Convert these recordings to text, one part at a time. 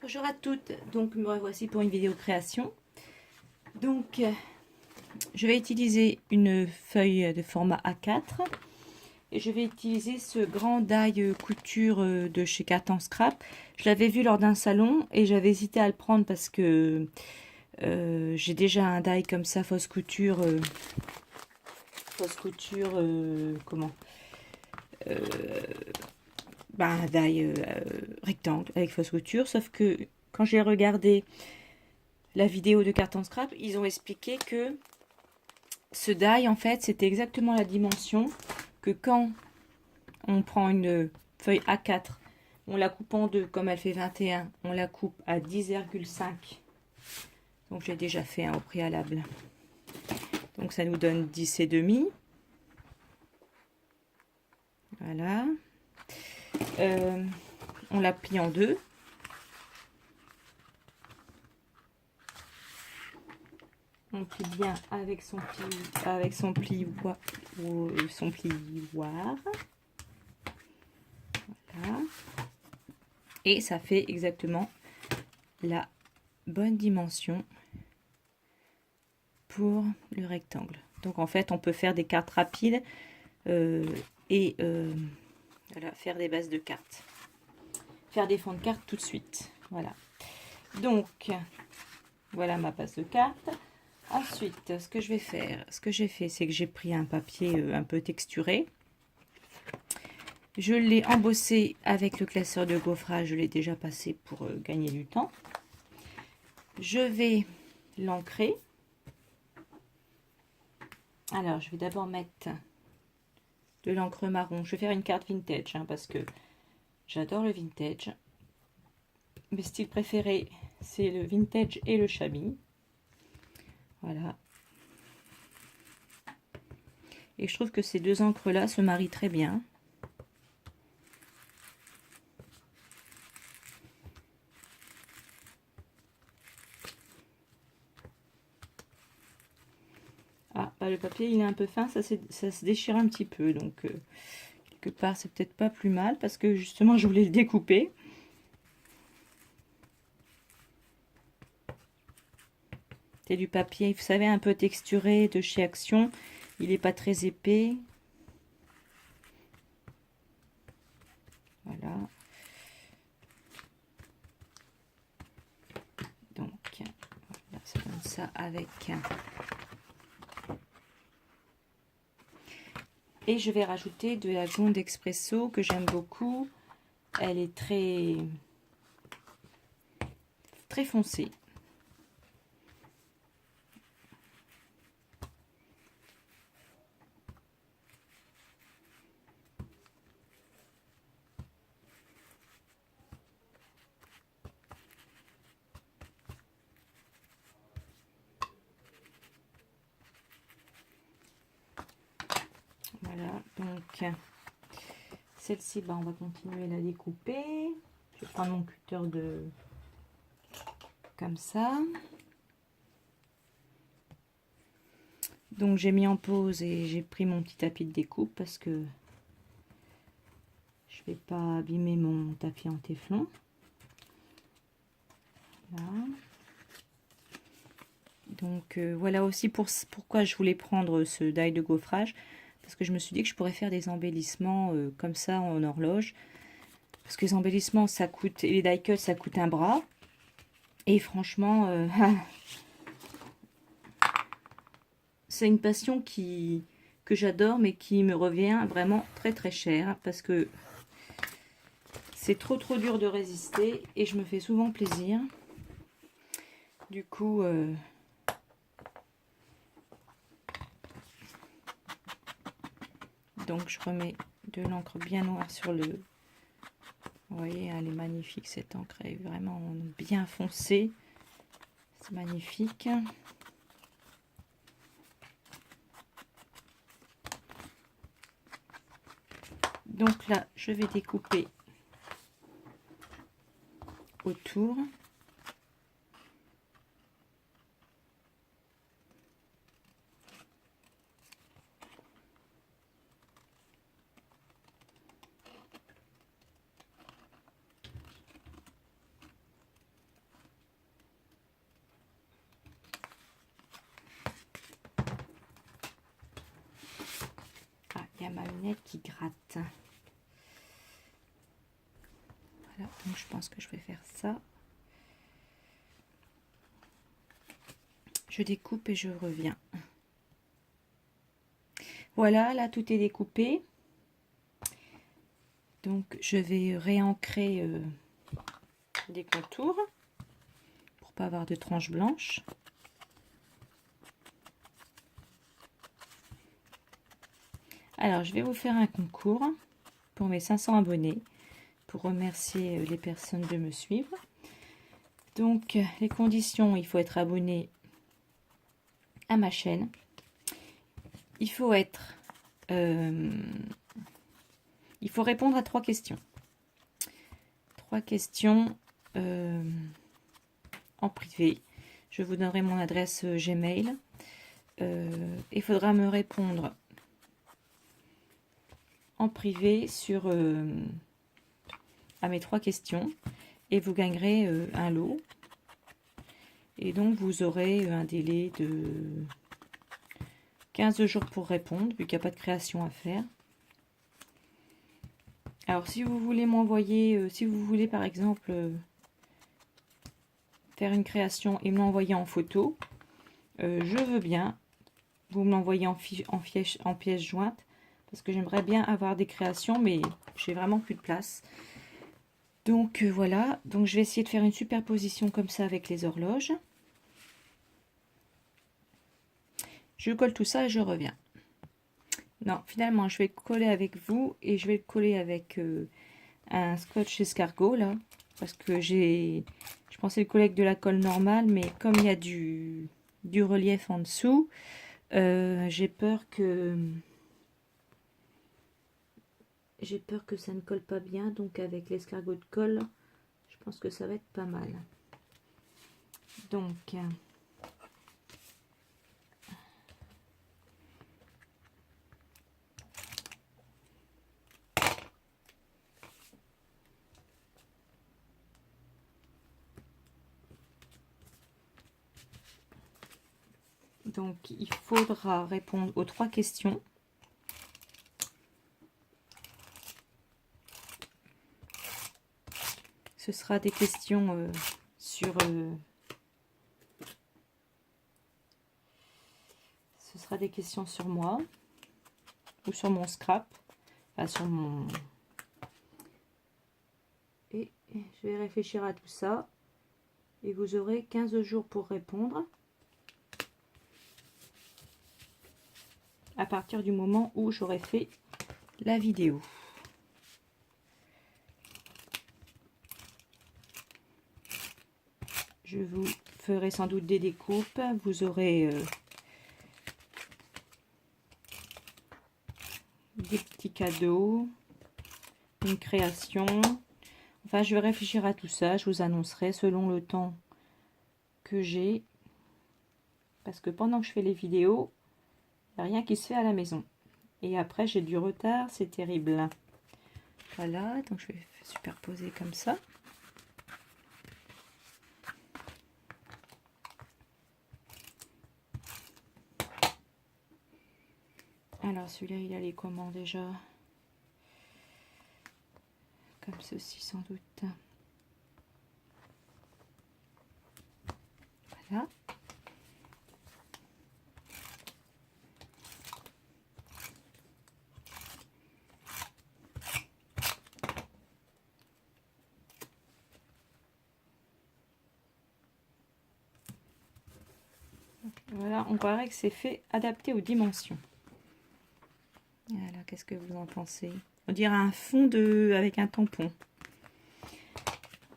Bonjour à toutes, donc me revoici pour une vidéo création. Donc je vais utiliser une feuille de format A4 et je vais utiliser ce grand die couture de chez Carton Scrap. Je l'avais vu lors d'un salon et j'avais hésité à le prendre parce que j'ai déjà un die comme ça, fausse couture, comment un die rectangle avec fausse couture, sauf que quand j'ai regardé la vidéo de Carton Scrap, ils ont expliqué que ce die, en fait, c'était exactement la dimension que quand on prend une feuille A4, on la coupe en deux, comme elle fait 21, on la coupe à 10,5. Donc j'ai déjà fait au préalable. Donc ça nous donne 10 et demi. Voilà. On la plie en deux. On plie bien avec son plioir. Voilà. Et ça fait exactement la bonne dimension pour le rectangle. Donc en fait, on peut faire des cartes rapides et voilà, faire des bases de cartes. Faire des fonds de cartes tout de suite. Voilà. Donc, voilà ma base de cartes. Ensuite, ce que je vais faire, ce que j'ai fait, c'est que j'ai pris un papier un peu texturé. Je l'ai embossé avec le classeur de gaufrage, je l'ai déjà passé pour gagner du temps. Je vais l'ancrer. Alors, je vais d'abord mettre de l'encre marron. Je vais faire une carte vintage parce que j'adore le vintage. Mes styles préférés, c'est le vintage et le chamois. Voilà. Et je trouve que ces deux encres-là se marient très bien. Ah, bah le papier il est un peu fin, ça se déchire un petit peu, donc quelque part c'est peut-être pas plus mal parce que justement je voulais le découper. C'est du papier, vous savez, un peu texturé de chez Action, il n'est pas très épais. Voilà. Donc, voilà, ça donne ça avec... Et je vais rajouter de la Gonde Expresso que j'aime beaucoup. Elle est très foncée. Voilà, donc celle-ci, on va continuer à la découper. Je vais prendre mon cutter comme ça. Donc j'ai mis en pause et j'ai pris mon petit tapis de découpe parce que je vais pas abîmer mon tapis en téflon. Voilà. Donc voilà aussi pourquoi je voulais prendre ce die de gaufrage, parce que je me suis dit que je pourrais faire des embellissements comme ça en horloge, parce que les embellissements ça coûte, et les die cuts ça coûte un bras, et franchement c'est une passion que j'adore mais qui me revient vraiment très très cher, parce que c'est trop dur de résister et je me fais souvent plaisir. Du coup donc je remets de l'encre bien noire sur le... Vous voyez, elle est magnifique cette encre, elle est vraiment bien foncée. C'est magnifique. Donc là, je vais découper autour. ma lunette qui gratte. Voilà, donc je pense que je vais faire ça. Je découpe et je reviens. Voilà, là tout est découpé. Donc je vais réancrer des contours pour pas avoir de tranches blanches. Alors je vais vous faire un concours pour mes 500 abonnés, pour remercier les personnes de me suivre. Donc les conditions, il faut être abonné à ma chaîne. Il faut être il faut répondre à 3 questions. 3 questions en privé. Je vous donnerai mon adresse Gmail. Il faudra me répondre en privé sur à mes 3 questions et vous gagnerez un lot. Et donc vous aurez un délai de 15 jours pour répondre, vu qu'il n'y a pas de création à faire. Alors si vous voulez m'envoyer, si vous voulez par exemple faire une création et me l'envoyer en photo, je veux bien. Vous me l'envoyez en pièce jointe, parce que j'aimerais bien avoir des créations, mais j'ai vraiment plus de place. Donc voilà, donc je vais essayer de faire une superposition comme ça avec les horloges. Je colle tout ça et je reviens. Non, finalement, je vais le coller avec vous et je vais le coller avec un scotch escargot là, parce que je pensais le coller avec de la colle normale, mais comme il y a du relief en dessous, j'ai peur que ça ne colle pas bien, donc avec l'escargot de colle, je pense que ça va être pas mal. Donc il faudra répondre aux 3 questions. Ce sera des questions sur moi ou sur mon scrap, enfin sur mon. Et je vais réfléchir à tout ça et vous aurez 15 jours pour répondre à partir du moment où j'aurai fait la vidéo. Je vous ferai sans doute des découpes. Vous aurez des petits cadeaux, une création. Enfin, je vais réfléchir à tout ça. Je vous annoncerai selon le temps que j'ai. Parce que pendant que je fais les vidéos, il n'y a rien qui se fait à la maison. Et après, j'ai du retard. C'est terrible. Voilà, donc je vais superposer comme ça. Alors celui-là, il allait comment déjà? Comme ceci sans doute. Voilà. Voilà, on croirait que c'est fait adapté aux dimensions. Voilà, qu'est-ce que vous en pensez? On dirait un fond avec un tampon.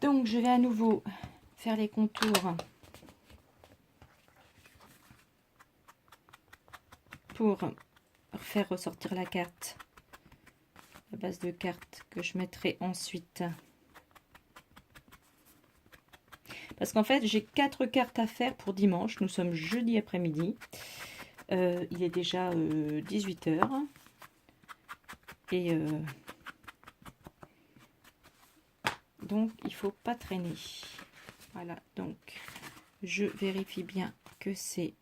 Donc, je vais à nouveau faire les contours pour faire ressortir la carte, la base de carte que je mettrai ensuite. Parce qu'en fait, j'ai 4 cartes à faire pour dimanche. Nous sommes jeudi après-midi. Il est déjà 18 h. Et donc, il faut pas traîner. Voilà, donc je vérifie bien que c'est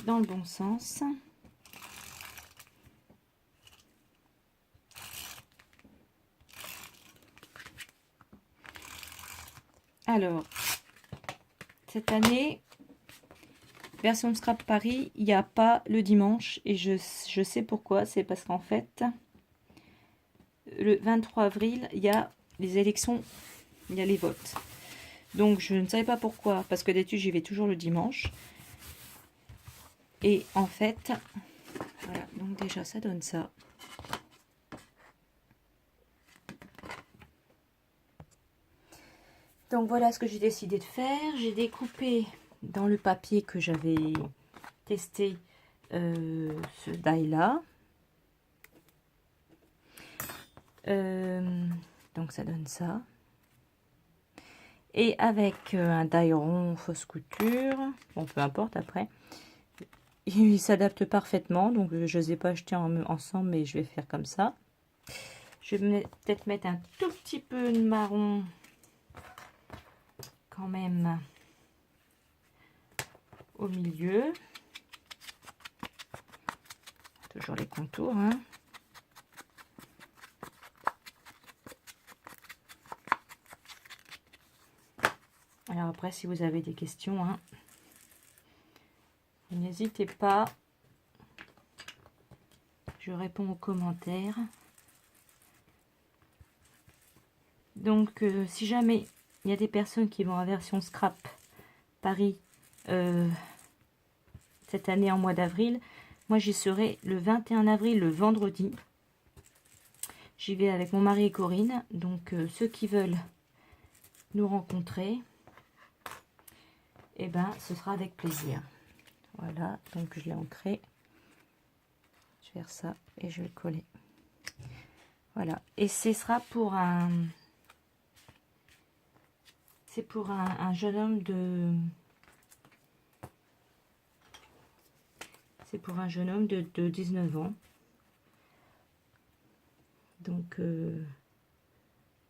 dans le bon sens. Alors, cette année, version Scrap Paris, il n'y a pas le dimanche. Et je sais pourquoi. C'est parce qu'en fait, le 23 avril, il y a les élections, il y a les votes. Donc, je ne savais pas pourquoi. Parce que d'habitude, j'y vais toujours le dimanche. Et en fait, voilà. Donc déjà, ça donne ça. Donc voilà ce que j'ai décidé de faire. J'ai découpé dans le papier que j'avais testé ce die là. Donc ça donne ça. Et avec un die rond fausse couture, bon peu importe après, il s'adapte parfaitement. Donc je ne les ai pas achetés ensemble, mais je vais faire comme ça. Je vais peut-être mettre un tout petit peu de marron quand même au milieu. Toujours les contours, hein. Alors après, si vous avez des questions, hein, n'hésitez pas. Je réponds aux commentaires. Donc, si jamais il y a des personnes qui vont en version Scrap Paris cette année en mois d'avril, moi j'y serai le 21 avril, le vendredi. J'y vais avec mon mari et Corinne. Donc, ceux qui veulent nous rencontrer, eh ben, ce sera avec plaisir. Voilà, donc je l'ai ancré. Je vais faire ça et je vais le coller. Voilà, et ce sera pour un... C'est pour un jeune homme de... C'est pour un jeune homme de 19 ans. Donc, je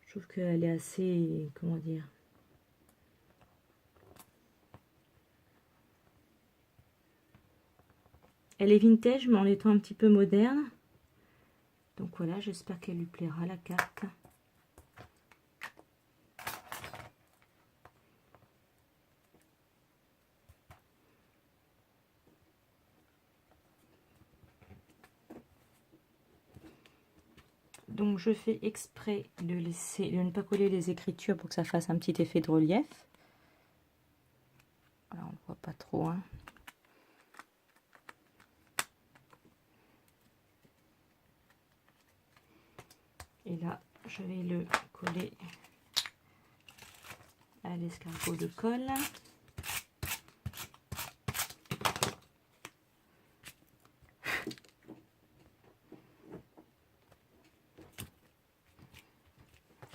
trouve qu'elle est assez... Comment dire? Elle est vintage, mais en étant un petit peu moderne. Donc voilà, j'espère qu'elle lui plaira, la carte. Donc je fais exprès de ne pas coller les écritures pour que ça fasse un petit effet de relief. Alors on ne voit pas trop, hein. Et là, je vais le coller à l'escargot de colle.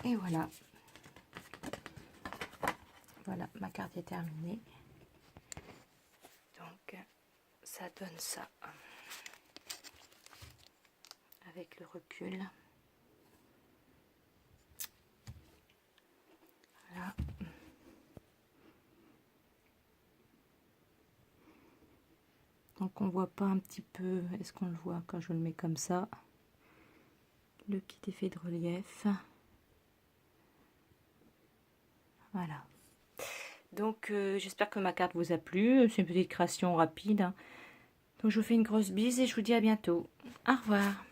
Et voilà. Voilà, ma carte est terminée. Donc, ça donne ça. Avec le recul. Voilà. Donc on voit pas un petit peu, est-ce qu'on le voit quand je le mets comme ça, le petit effet de relief. Voilà. Donc j'espère que ma carte vous a plu. C'est une petite création rapide, hein. Donc je vous fais une grosse bise et je vous dis à bientôt. Au revoir.